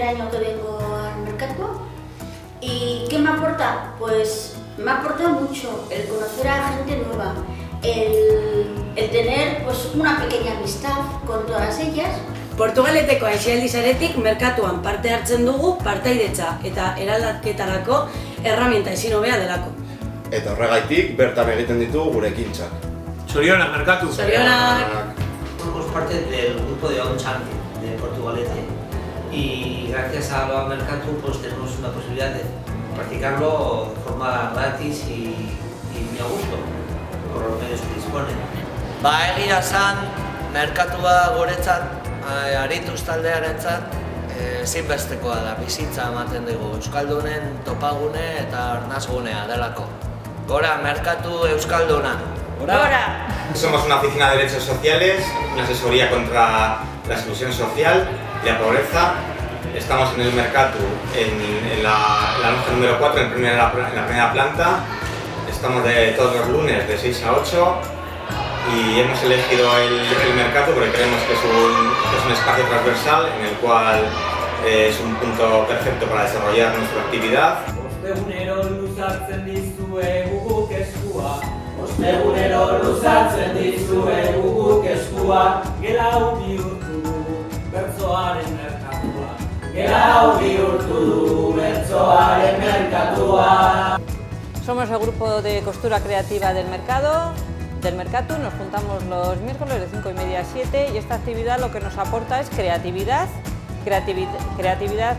año que vengo al mercado. ¿Y qué me aporta? Pues me aporta mucho el conocer a gente nueva, el tener pues una pequeña amistad con todas ellas. Portugaleteko aisialdi saretik merkatuan parte hartzen dugu partaidetza eta eraldaketarako erraminta ezin hobea delako. Eta horregaitik bertan egiten ditugu gure ekintzak. Zorionak, merkatu! Zorionak! Formamos parte del grupo de On Champion de Portugalete y gracias a lo mercatu pues tenemos una posibilidad de practicarlo de forma gratis y muy a gusto por los medios que disponen. Egia esan, merkatua guretzat, arituz taldearentzat, ezinbestekoa da, bizitza ematen dugu, euskaldunen topagune eta arnasgunea delako. Gora, merkatu euskalduna! Gora! Somos una oficina de derechos sociales, una asesoría contra la exclusión social y la pobreza. Estamos en el mercado, en la lonja número 4, en la primera planta. Estamos todos los lunes de 6 a 8 y hemos elegido el mercado porque creemos que es un espacio transversal en el cual es un punto perfecto para desarrollar nuestra actividad. Ostegunero luzatzen dizuegu guk eskua. Ostegunero luzatzen dizuegu guk eskua. Gelau bihurtu dugu bertsoaren merkatua. Gelau bihurtu dugu bertsoaren merkatua. Somos el grupo de costura creativa del Mercatu, nos juntamos los miércoles de 5:30 a 7 y esta actividad lo que nos aporta es creatividad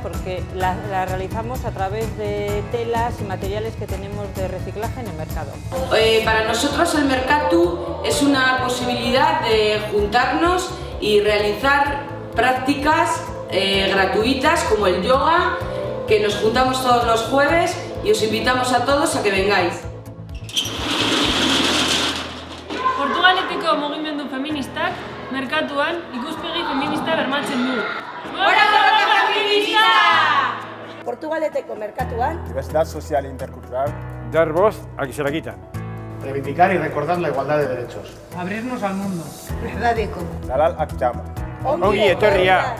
porque la realizamos a través de telas y materiales que tenemos de reciclaje en el mercado. Para nosotros el Mercatu es una posibilidad de juntarnos y realizar prácticas gratuitas como el yoga, que nos juntamos todos los jueves y os invitamos a todos a que vengáis. Portugaleteko mugimendu feministak merkatuan ikuspegi feminista bermatzen du. Gora borroka feminista! Portugaleteko merkatuan diversidad social e intercultural. Dar voz a que se la quitan. Reivindicar y recordar la igualdad de derechos. Abrirnos al mundo. Verdadeko Dalal Akchama. Ongi etorria!